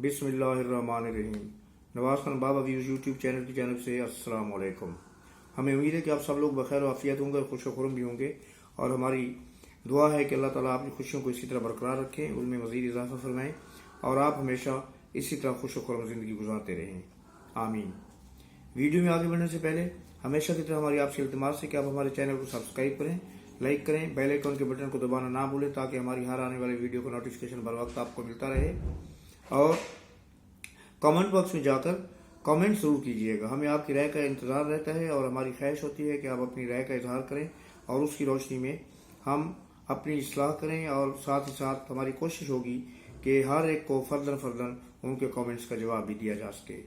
बिस्मिल्लाहिर्रहमानिर्रहीम। नवाज खान बाबा views YouTube channel की जानब से अस्सलाम वालेकुम। हमें उम्मीद है कि आप सब लोग बखैर आफियत होंगे और खुश खुरम भी होंगे, और हमारी दुआ है कि अल्लाह ताला आपकी खुशियों को इसी तरह बरकरार रखें, उनमें मज़ीद इजाफा फरमाएँ और आप हमेशा इसी तरह खुश खुरम ज़िंदगी गुजारते रहें, आमीन। वीडियो में आगे बढ़ने से पहले हमेशा की तरह हमारी आपसे इल्तिमास है कि आप हमारे चैनल को सब्सक्राइब करें, लाइक करें, बेल आइकन के बटन को दबाना ना भूलें ताकि हमारी हर आने वाली वीडियो का नोटिफिकेशन बर वक्त आपको मिलता रहे। और कमेंट बॉक्स में जाकर कमेंट ज़रूर कीजिएगा, हमें आपकी राय का इंतज़ार रहता है और हमारी ख्वाहिश होती है कि आप अपनी राय का इजहार करें और उसकी रोशनी में हम अपनी इस्लाह करें, और साथ ही साथ हमारी कोशिश होगी कि हर एक को फर्दन उनके कमेंट्स का जवाब भी दिया जा सके।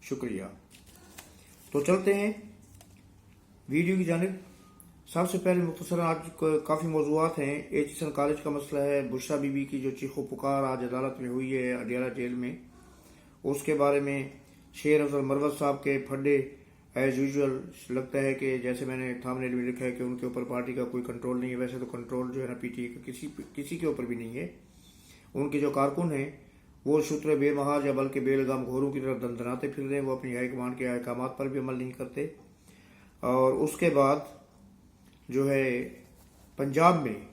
शुक्रिया। तो चलते हैं वीडियो की जानिब। सबसे पहले मुख्तसर आज काफ़ी मौज़ूआत हैं। एचिसन कॉलेज का मसला है, बुशरा बीबी की जो चीखो पुकार आज अदालत में हुई है अडियाला जेल में, उसके बारे में शेर अफजल मरवत साहब के फड्डे एज यूजुअल लगता है कि जैसे मैंने थामनेल में लिखा है कि उनके ऊपर पार्टी का कोई कंट्रोल नहीं है। वैसे तो कंट्रोल जो है ना पीटीए का किसी के ऊपर भी नहीं है। उनके जो कारकुन हैं वो शुत्र बेमहाज या बल्कि बेलगाम घोरों की तरफ दंदनाते फिर रहे हैं। वो अपनी हाईकमान के अहकाम पर भी अमल नहीं करते। और उसके बाद जो है पंजाब में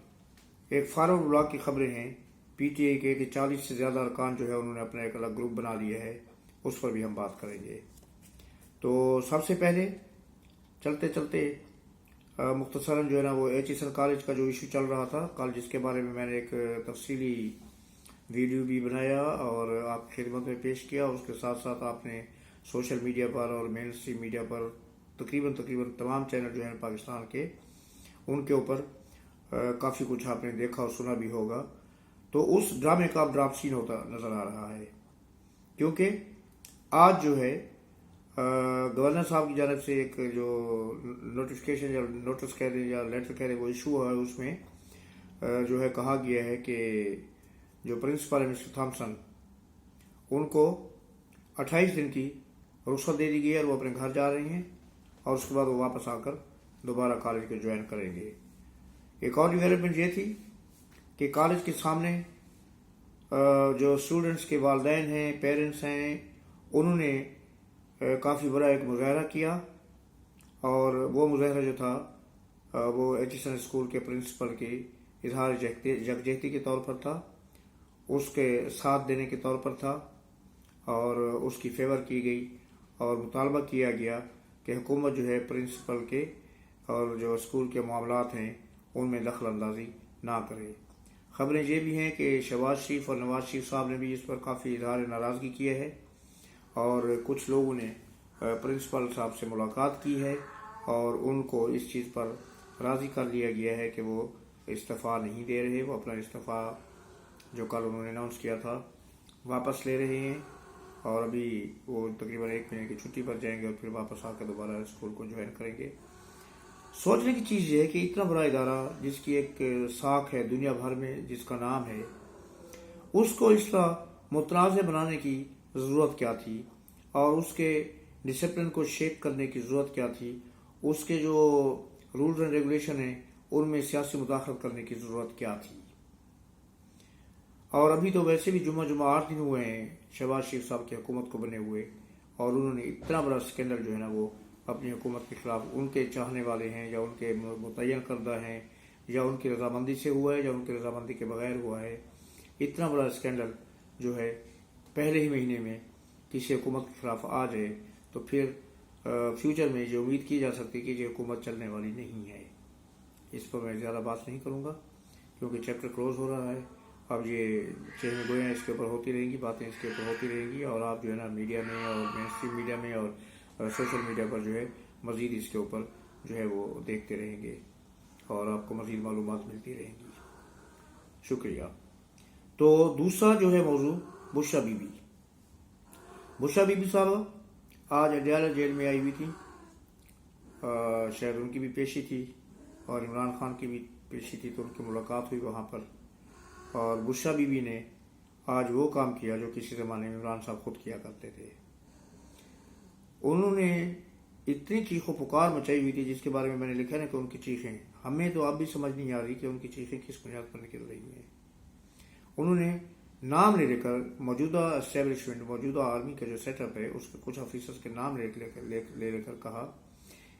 एक फारूक ब्लॉक की खबरें हैं पीटीए के कि 40 से ज़्यादा अरकान जो है उन्होंने अपना एक अलग ग्रुप बना लिया है, उस पर भी हम बात करेंगे। तो सबसे पहले चलते चलते मुख्तसरन जो है ना वो एचिसन कॉलेज का जो इशू चल रहा था कल, जिसके बारे में मैंने एक तफसीली वीडियो भी बनाया और आपकी खिदमत में पेश किया। उसके साथ साथ आपने सोशल मीडिया पर और मेन स्ट्रीम मीडिया पर तकरीबन तमाम चैनल जो हैं पाकिस्तान के, उनके ऊपर काफ़ी कुछ आपने देखा और सुना भी होगा। तो उस ड्रामे का ड्राप सीन होता नज़र आ रहा है, क्योंकि आज जो है गवर्नर साहब की जानब से एक जो नोटिफिकेशन या नोटिस कह दें या लेटर कह दें वो इशू है, उसमें जो है कहा गया है कि जो प्रिंसिपल है मिस्टर थॉमसन, उनको 28 दिन की रुख्सत दे दी गई है और वो अपने घर जा रहे हैं और उसके बाद वो वापस आकर दोबारा कॉलेज को ज्वाइन करेंगे। एक और डेवलपमेंट ये थी कि कॉलेज के सामने जो स्टूडेंट्स के वालिदैन हैं, पेरेंट्स हैं, उन्होंने काफ़ी बड़ा एक मुजाहरा किया, और वो मुजाहरा जो था वो एचिसन स्कूल के प्रिंसिपल की इजहार यकजहती के तौर पर था, उसके साथ देने के तौर पर था, और उसकी फेवर की गई और मुतालबा किया गया कि हुकूमत जो है प्रिंसिपल के और जो स्कूल के मामलात हैं उनमें दखल अंदाजी ना करे। खबरें ये भी हैं कि शहबाज शरीफ और नवाज शरीफ साहब ने भी इस पर काफ़ी इजहार नाराज़गी किया है, और कुछ लोगों ने प्रिंसिपल साहब से मुलाकात की है और उनको इस चीज़ पर राज़ी कर लिया गया है कि वो इस्तीफ़ा नहीं दे रहे। वो अपना इस्तीफ़ा जो कल उन्होंने अनाउंस किया था वापस ले रहे हैं, और अभी वो तकरीबन 1 महीने की छुट्टी पर जाएंगे और फिर वापस आकर दोबारा स्कूल को ज्वाइन करेंगे। सोचने की चीज़ ये है कि इतना बड़ा इदारा जिसकी एक साख है दुनिया भर में, जिसका नाम है, उसको इस तरह मुतनाज़ बनाने की ज़रूरत क्या थी, और उसके डिसिप्लिन को शेक करने की ज़रूरत क्या थी, उसके जो रूल्स एंड रेगुलेशन हैं उनमें सियासी मुदाखलत करने की ज़रूरत क्या थी। और अभी तो वैसे भी जुमा 8 दिन हुए हैं शहबाज शरीफ साहब की हुकूमत को बने हुए, और उन्होंने इतना बड़ा स्कैंडल जो है ना वो अपनी हुकूमत के खिलाफ उनके चाहने वाले हैं या उनके मुतय्यन करदा हैं या उनकी रजामंदी से हुआ है या उनकी रजामंदी के बगैर हुआ है, इतना बड़ा स्कैंडल जो है पहले ही महीने में किसी हुकूमत के खिलाफ आ जाए तो फिर फ्यूचर में ये उम्मीद की जा सकती है कि ये हुकूमत चलने वाली नहीं है। इस पर मैं ज़्यादा बात नहीं करूँगा क्योंकि चैप्टर क्लोज हो रहा है। अब ये चहल गोयां इसके ऊपर होती रहेंगी, बातें इसके ऊपर होती रहेंगी, और आप जो है ना मीडिया में और मेन स्ट्रीम मीडिया में और सोशल मीडिया पर जो है मज़ीद इसके ऊपर जो है वो देखते रहेंगे और आपको मज़ीद मालूमात मिलती रहेंगी। शुक्रिया। तो दूसरा जो है मौजू बुशरा बीबी साहब आज अडियाला जेल में आई हुई थी। शायद उनकी भी पेशी थी और इमरान खान की भी पेशी थी, तो उनकी मुलाकात हुई वहाँ पर, और बुशरा बीबी ने आज वो काम किया जो किसी ज़माने में इमरान साहब खुद किया करते थे। उन्होंने इतनी चीखों पुकार मचाई हुई थी जिसके बारे में मैंने लिखा है कि उनकी चीखें हमें तो अब भी समझ नहीं आ रही कि उनकी चीखें किस बुनियाद पर निकल रही हैं। उन्होंने नाम ले लेकर मौजूदा एस्टेब्लिशमेंट, मौजूदा आर्मी का जो सेटअप है उसके कुछ ऑफिसर्स के नाम ले लेकर कहा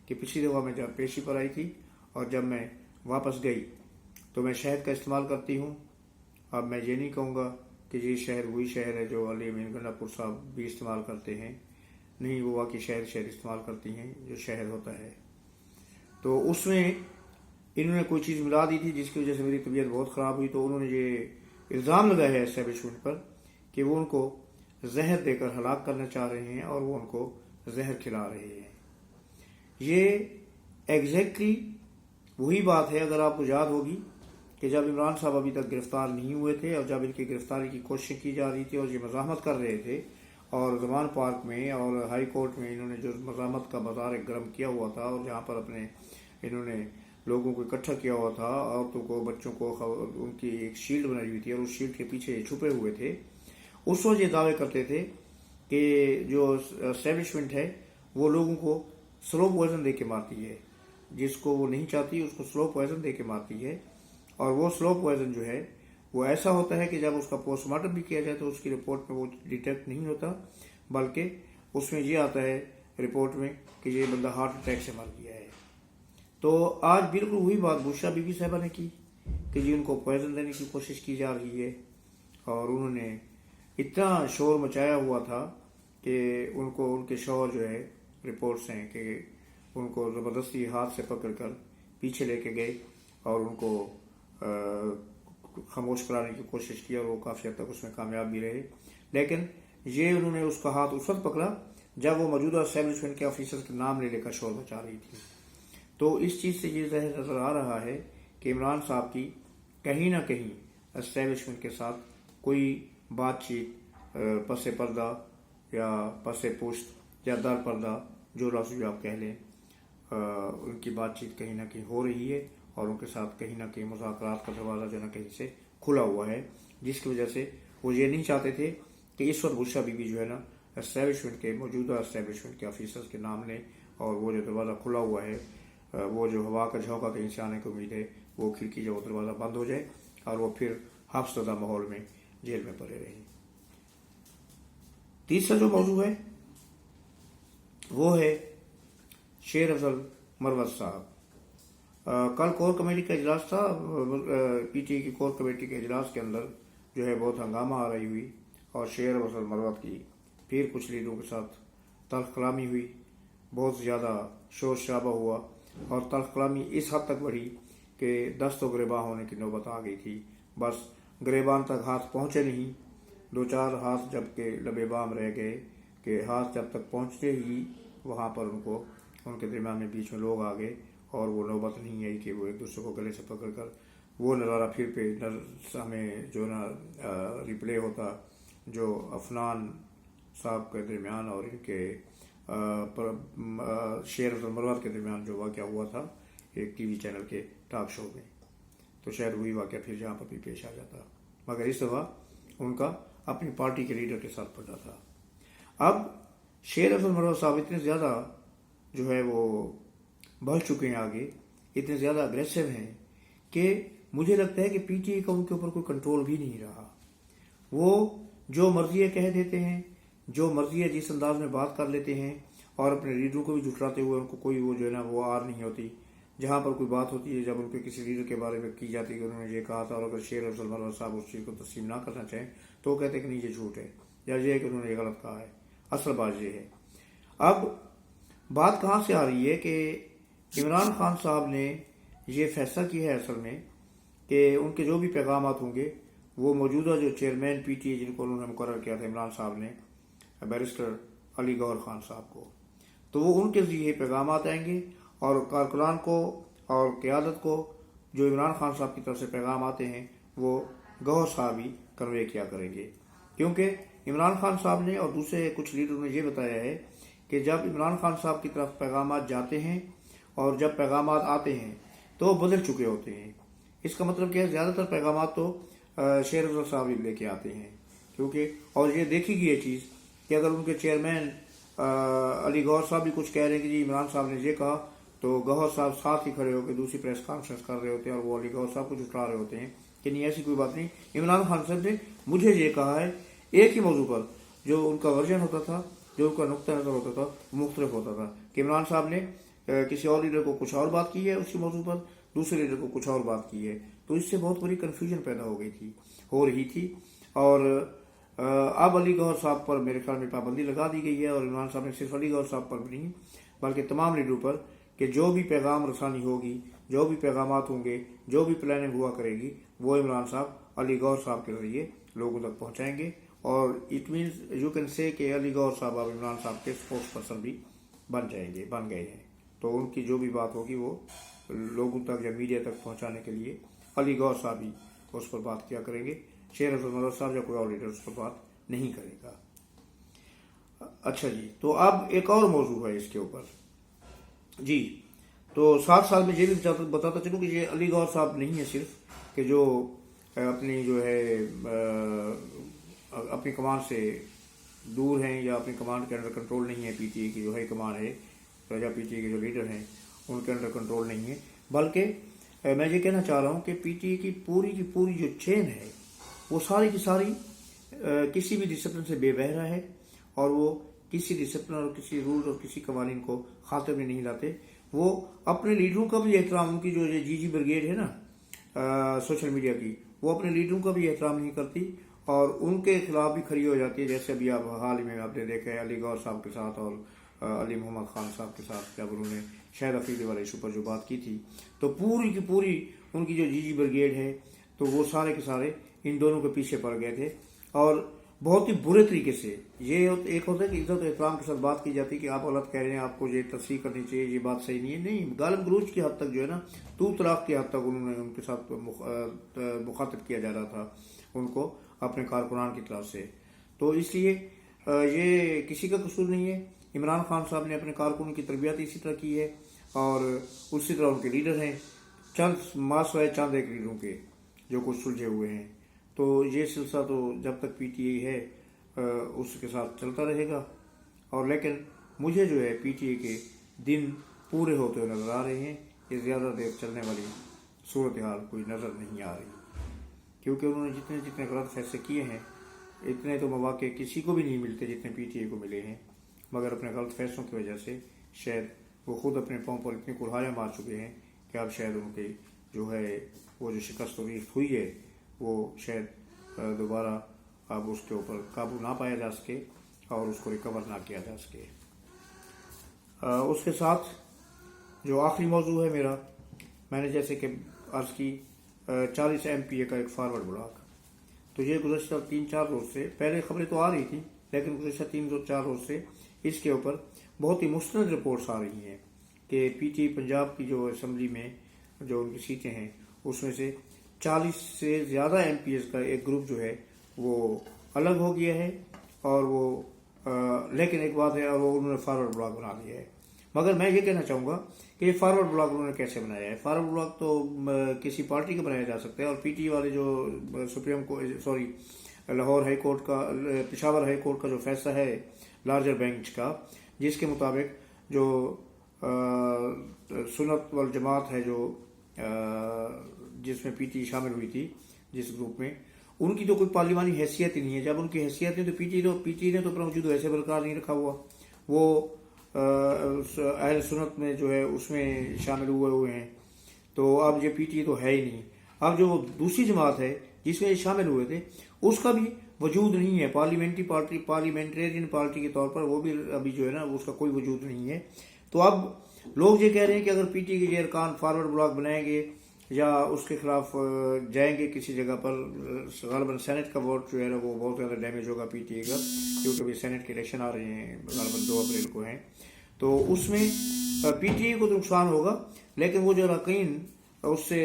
कि पिछली दफ़ा मैं जब पेशी पर आई थी और जब मैं वापस गई तो मैं शहद का इस्तेमाल करती हूँ। अब मैं ये नहीं कहूँगा कि ये शहर वही शहर है जो अली अमीन गंडापुर साहब भी इस्तेमाल करते हैं, नहीं, वो वाकई शहर इस्तेमाल करती हैं जो शहर होता है। तो उसमें इन्होंने कोई चीज़ मिला दी थी जिसकी वजह से मेरी तबीयत बहुत ख़राब हुई। तो उन्होंने ये इल्ज़ाम लगाया है एस्टेब्लिशमेंट पर कि वो उनको जहर देकर हलाक करना चाह रहे हैं और वो उनको जहर खिला रहे हैं। ये एग्जैक्टली वही बात है, अगर आपको याद होगी कि जब इमरान साहब अभी तक गिरफ्तार नहीं हुए थे और जब इनकी गिरफ्तारी की कोशिश की जा रही थी और ये मज़ाहमत कर रहे थे और जमान पार्क में और हाई कोर्ट में इन्होंने जो मज़ाहमत का बाजार गर्म किया हुआ था और जहाँ पर अपने इन्होंने लोगों को इकट्ठा किया हुआ था, औरतों को, बच्चों को, उनकी एक शील्ड बनाई हुई थी और उस शील्ड के पीछे छुपे हुए थे। उस वक्त ये दावे करते थे कि जो एस्टेब्लिशमेंट है वो लोगों को स्लो पॉइजन दे के मारती है, जिसको वो नहीं चाहती उसको स्लो पॉइजन दे के मारती है। और वो स्लो पॉइजन जो है वो ऐसा होता है कि जब उसका पोस्टमार्टम भी किया जाए तो उसकी रिपोर्ट में वो डिटेक्ट नहीं होता, बल्कि उसमें ये आता है रिपोर्ट में कि ये बंदा हार्ट अटैक से मर गया है। तो आज बिल्कुल वही बात बुशरा बीबी साहबा ने की कि जी उनको पॉइजन देने की कोशिश की जा रही है और उन्होंने इतना शोर मचाया हुआ था कि उनको उनके शौहर जो है रिपोर्ट्स हैं कि उनको ज़बरदस्ती हाथ से पकड़कर पीछे लेके गए और उनको खामोश कराने की कोशिश की और वो काफ़ी हद तक उसमें कामयाब भी रहे। लेकिन ये उन्होंने उसका हाथ उस वक्त पकड़ा जब वो मौजूदा एस्टेब्लिशमेंट के ऑफिसर के नाम ले लेकर शोर मचा रही थी। तो इस चीज़ से ये ज़ाहिर नज़र आ रहा है कि इमरान साहब की कहीं ना कहीं एस्टेब्लिशमेंट के साथ कोई बातचीत पसे पर्दा या पसे पुश्त या दर पर्दा, जो लफ्ज़ भी आप कह लें, उनकी बातचीत कहीं ना कहीं हो रही है और उनके साथ कहीं ना कहीं मुज़ाकरात का दरवाज़ा जो ना कहीं से खुला हुआ है, जिसकी वजह से वो ये नहीं चाहते थे कि इस वक्त बुशरा बीबी जो है ना एस्टेब्लिशमेंट के, मौजूदा एस्टेब्लिशमेंट के ऑफिसर्स के नाम लें और वो जो दरवाज़ा खुला हुआ है, वो जो हवा का झोंका कहीं से आने की उम्मीद है, वो खिड़की जो दरवाज़ा बंद हो जाए और वो फिर खौफजदा माहौल में जेल में पड़े रहे। तीसरा जो मौजू है वो है शेर अफजल मरवत साहब। कल कोर कमेटी का इजलास था, पीटीआई की कोर कमेटी के इजलास के अंदर जो है बहुत हंगामा आ रही हुई और शेर अफजल मरवत की फिर कुछ लीडरों के साथ तल्ख कलामी हुई, बहुत ज़्यादा शोर शराबा हुआ और तल्ख कलामी इस हद तक बढ़ी कि दस्त व गिरबान होने की नौबत आ गई थी। बस गिरबान तक हाथ पहुँचे नहीं, दो चार हाथ जब के लबेबाम रह गए कि हाथ जब तक पहुँचते ही वहाँ पर उनके दरमियान में बीच में लोग आ गए और वो नौबत नहीं आई कि वो एक दूसरे को गले से पकड़ कर वो नज़ारा फिर पे हमें जो ना रिप्ले होता जो अफनान साहब के दरमियान और इनके शेर अफजल मरवत के दरमियान जो वाक़या हुआ था एक टीवी चैनल के टॉक शो में, तो शायद वही वाक़या फिर जहाँ पर भी पेश आ जाता, मगर इस दफ़ा उनका अपनी पार्टी के लीडर के साथ पड़ा था। अब शेर अफजल मरवत साहब इतने ज़्यादा जो है वो बढ़ चुके हैं आगे, इतने ज़्यादा अग्रेसिव हैं कि मुझे लगता है कि पीटीआई का उनके ऊपर कोई कंट्रोल भी नहीं रहा। वो जो मर्जी कह देते हैं, जो मर्जी जिस अंदाज में बात कर लेते हैं और अपने लीडरों को भी झुठलाते हुए उनको कोई वो जो है ना वो आर नहीं होती। जहाँ पर कोई बात होती है, जब उनके किसी लीडर के बारे में की जाती है कि उन्होंने ये कहा था और अगर शेर अफजल मरवत साहब उस चीज़ को तस्लीम ना करना चाहें तो वो कहते हैं कि नहीं ये झूठ है या ये है कि उन्होंने ये गलत कहा है। असल बात ये है। अब बात कहाँ से आ रही है कि इमरान खान साहब ने ये फैसला किया है असल में कि उनके जो भी पैगाम होंगे वो मौजूदा जो चेयरमैन पीटीआई जिनको उन्होंने मुकर्रर किया था इमरान साहब ने, बैरिस्टर अली गौहर खान साहब को, तो वो उनके ज़रिए पैगाम आएंगे और कारकुनान को और क़यादत को जो इमरान खान साहब की तरफ से पैगाम आते हैं वो गौहर साहब ही कन्वे किया करेंगे। क्योंकि इमरान खान साहब ने और दूसरे कुछ लीडरों ने ये बताया है कि जब इमरान खान साहब की तरफ पैगाम जाते हैं और जब पैगाम आते हैं तो बदल चुके होते हैं। इसका मतलब क्या है, ज़्यादातर पैगाम तो शेर अफजल साहब ही लेके आते हैं, क्योंकि और ये देखी गई ये चीज़ कि अगर उनके चेयरमैन अली गौहर साहब भी कुछ कह रहे हैं कि जी इमरान साहब ने ये कहा, तो गौहर साहब साथ ही खड़े होकर दूसरी प्रेस कॉन्फ्रेंस कर रहे होते हैं और वो अली गौहर साहब को जुटा रहे होते हैं کہ نہیں ایسی कोई बात नहीं। इमरान खान साहब ने मुझे ये कहा है एक ही मौजू पर, जो उनका वर्जन होता था, जो उनका नुक्ता नज़र होता था, वो मुख्तलिफ होता था कि इमरान साहब ने किसी और लीडर को कुछ और बात की है उसी मौजू पर, दूसरे लीडर को कुछ और बात की है। तो इससे बहुत बड़ी कन्फ्यूजन पैदा हो रही थी। और अब अली गौहर साहब पर मेरे ख्याल में पाबंदी लगा दी गई है, और इमरान साहब ने सिर्फ अली गौहर साहब पर नहीं बल्कि तमाम लीडरों पर, कि जो भी पैगाम रसानी होगी, जो भी पैगामात होंगे, जो भी प्लानिंग हुआ करेगी, वो इमरान साहब अली गौहर साहब के जरिए लोगों तक पहुँचाएंगे। और it means you can say कि अली गौहर साहब अब इमरान साहब के स्पोक्स पर्सन भी बन गए हैं। तो उनकी जो भी बात होगी वो लोगों तक या मीडिया तक पहुंचाने के लिए अली गौहर साहब ही उस पर बात किया करेंगे। शेर अफजल मदद साहब या कोई और लीडर उस पर बात नहीं करेगा। अच्छा जी, तो अब एक और मौजू है इसके ऊपर जी। तो 7 साल में ये भी बताता चलूँ कि ये अली गौहर साहब नहीं है सिर्फ कि जो अपनी जो है अपनी कमांड से दूर हैं या अपनी कमांड के अंडर कंट्रोल नहीं है। पीटीए की जो है कमांड है, प्रजा पीटीए के जो लीडर हैं उनके अंडर कंट्रोल नहीं है, बल्कि मैं ये कहना चाह रहा हूँ कि पीटीए की पूरी जो चेन है वो सारी की सारी किसी भी डिसिप्लिन से बेबहरा है, और वो किसी डिसिप्लिन और किसी रूल और किसी कवानीन को खातिर में नहीं लाते। वो अपने लीडरों का भी एहतराम, उनकी जो जीजी ब्रिगेड है ना सोशल मीडिया की, वो अपने लीडरों का भी एहतराम नहीं करती और उनके खिलाफ भी खड़ी हो जाती है। जैसे अभी आप हाल ही में आपने देखा है अली गौहर साहब के साथ और अली मोहम्मद खान साहब के साथ जब उन्होंने शाहिद अफरीदी वाले इशू पर जो बात की थी, तो पूरी की पूरी उनकी जो जीजी ब्रिगेड है तो वो सारे के सारे इन दोनों के पीछे पड़ गए थे। और बहुत ही बुरे तरीके से ये एक होता है कि इज्जत एहतराम के साथ बात की जाती है कि आप गलत कह रहे हैं, आपको ये तस्दीक करनी चाहिए, ये बात सही नहीं है। नहीं, गालिब गलूच की हद तक जो है ना, तू तलाक की हद तक उन्होंने उनके साथ मुखातिब किया जा रहा था उनको अपने कारकुनान की तरफ से। तो इसलिए ये किसी का कसूर नहीं है। इमरान खान साहब ने अपने कारकुन की तरबियत इसी तरह की है और उसी तरह उनके लीडर हैं। चंद मासवाए चंद एक लीडरों के जो कुछ सुलझे हुए हैं। तो ये सिलसिला तो जब तक पीटीए है उसके साथ चलता रहेगा। और लेकिन मुझे जो है पीटीए के दिन पूरे होते हुए नज़र आ रहे हैं। ये ज़्यादा देर चलने वाली सूरत हाल कोई नज़र नहीं आ रही, क्योंकि उन्होंने जितने जितने गलत फैसले किए हैं इतने तो मौके किसी को भी नहीं मिलते जितने पीटीए को मिले हैं। मगर अपने गलत फैसलों की वजह से शायद वो खुद अपने पाँव पर इतनी कुल्हाड़ियाँ मार चुके हैं कि अब शायद उनके जो है वो जो शिकस्त हुई है वो शायद दोबारा अब उसके ऊपर काबू ना पाया जा सके और उसको रिकवर ना किया जा सके। उसके साथ जो आखिरी मौजू है मेरा, मैंने जैसे कि अर्ज़ की 40 MPA का एक फॉरवर्ड ब्लॉक, तो ये गुज़श्ता 3-4 रोज़ से, पहले खबरें तो आ रही थी लेकिन गुज़श्ता 3-4 रोज़ से इसके ऊपर बहुत ही मुस्तनद रिपोर्ट्स आ रही हैं कि पीटीए पंजाब की जो असम्बली में जो उनकी सीटें हैं उसमें से 40 से ज़्यादा MPs का एक ग्रुप जो है वो अलग हो गया है। और वो लेकिन एक बात है, और वो उन्होंने फॉरवर्ड ब्लॉक बना दिया है। मगर मैं ये कहना चाहूँगा कि ये फॉरवर्ड ब्लॉक उन्होंने कैसे बनाया है। फॉरवर्ड ब्लॉक तो किसी पार्टी का बनाया जा सकता है, और पीटीए वाले जो लाहौर हाई कोर्ट का, पेशावर हाई कोर्ट का जो फैसला है लार्जर बेंच का, जिसके मुताबिक जो सुन्नत वल जमात है जो जिसमें पीटीए शामिल हुई थी जिस ग्रुप में, उनकी तो कोई पार्लिमानी हैसियत ही नहीं है। जब उनकी हैसियत है तो पीटीए ने तो अपना वजूद वैसे बरकरार नहीं रखा हुआ। वो अहल सुन्नत में जो है उसमें शामिल हुए हैं, तो अब ये पीटीए तो है ही नहीं। अब जो दूसरी जमात है जिसमें शामिल हुए थे उसका भी वजूद नहीं है। पार्लियामेंटेरियन पार्टी के तौर पर वो भी अभी जो है ना उसका कोई वजूद नहीं है। तो अब लोग ये कह रहे हैं कि अगर पीटीए के अरकान फॉरवर्ड ब्लॉक बनाएंगे या उसके खिलाफ जाएंगे किसी जगह पर, गालिबन सेनेट का वोट जो है ना वो बहुत ज़्यादा डैमेज होगा पीटीए का, क्योंकि अभी सेनेट के इलेक्शन आ रहे हैं, गालिबन 2 अप्रैल को हैं। तो उसमें पीटीए को तो नुकसान होगा, लेकिन वो जो अरकान उससे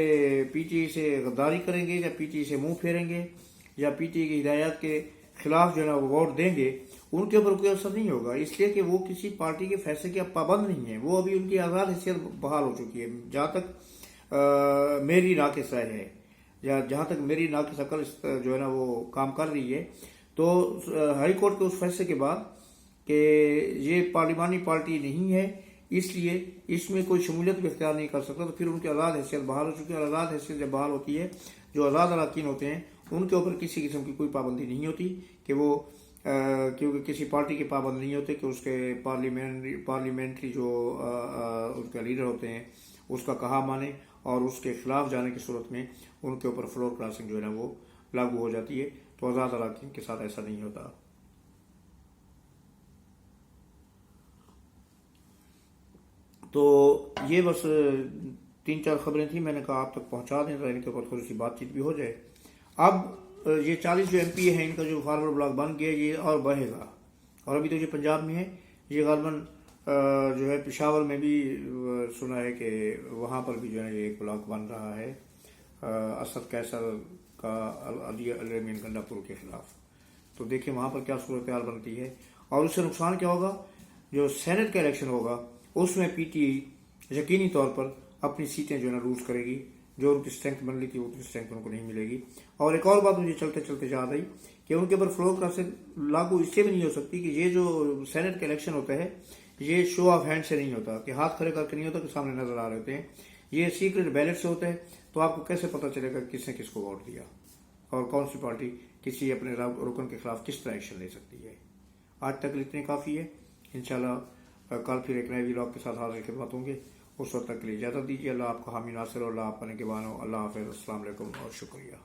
पीटीए से गद्दारी करेंगे या पीटीए से मुंह फेरेंगे या पीटीए की हिदायत के खिलाफ जो है ना वो वोट देंगे, उनके ऊपर कोई असर नहीं होगा। इसलिए कि वो किसी पार्टी के फैसले के अब पाबंद नहीं है। वो अभी उनकी आज़ाद हैसियत बहाल हो चुकी है। जहाँ तक मेरी नाक़िस राय है या जहाँ तक मेरी नाक़िस अकल जो है ना वो काम कर रही है, तो हाई कोर्ट के उस फैसले के बाद कि ये पार्लिमानी पार्टी नहीं है इसलिए इसमें कोई शमूलियत भी इख्तियार नहीं कर सकता, तो फिर उनकी आज़ाद हैसियत बहाल हो चुकी है। और आज़ाद हैसियत जब बहाल होती है, جو آزاد اراکین ہوتے ہیں ان کے اوپر کسی قسم کی کوئی پابندی نہیں ہوتی کہ وہ کیونکہ کسی پارٹی کے پابند نہیں ہوتے کہ اس کے پارلیمنٹری جو اس کے لیڈر ہوتے ہیں اس کا کہا مانے، اور اس کے خلاف جانے کی صورت میں ان کے اوپر فلور کراسنگ جو ہے نا وہ لاگو ہو جاتی ہے. تو آزاد اراکین کے ساتھ ایسا نہیں ہوتا. تو یہ بس 3-4 خبریں تھیں، میں نے کہا آپ تک پہنچا دیں، ان کے اوپر تھوڑی سی بات چیت بھی ہو جائے. اب یہ 40 جو MP ہیں ان کا جو فارورڈ بلاک بن گیا یہ اور بڑھے گا، اور ابھی تو یہ پنجاب میں ہے، یہ غالباً جو ہے پشاور میں بھی سنا ہے کہ وہاں پر بھی جو ہے یہ ایک بلاک بن رہا ہے اسد قیصر کا علی امین گنڈا پور کے خلاف. تو دیکھیں وہاں پر کیا صورتحال بنتی ہے، اور اس سے نقصان کیا ہوگا. جو سینٹ کا الیکشن ہوگا اس میں PTI یقینی طور پر اپنی سیٹیں جو ہے نا لوز کرے گی، جو ان کی اسٹرینتھ بن لی تھی اتنی اسٹرینتھ ان کو نہیں ملے گی. اور ایک اور بات مجھے چلتے چلتے یاد آئی کہ ان کے اوپر فلور کراسنگ لاگو اس سے بھی نہیں ہو سکتی کہ یہ جو سینٹ کا الیکشن ہوتا ہے یہ شو آف ہینڈ سے نہیں ہوتا، کہ ہاتھ کھڑے کر کے نہیں ہوتا کہ سامنے نظر آ رہے ہوتے ہیں. یہ سیکرٹ بیلٹ سے ہوتا ہے. تو آپ کو کیسے پتہ چلے گا کس نے کس کو ووٹ دیا اور کون سی پارٹی کسی اپنے رکن کے خلاف کس طرح ایکشن لے سکتی ہے. آج تک اتنے کافی ہے. انشاءاللہ کل پھر ایک نئے ویلاگ کے ساتھ حاضر خدمت ہوں گے. اس وقت تک کے لیے اجازت دیجیے. اللہ آپ کو حامی ناصر اور اللہ آپ کا نگہبان ہو. اللہ حافظ. السلام علیکم اور شکریہ.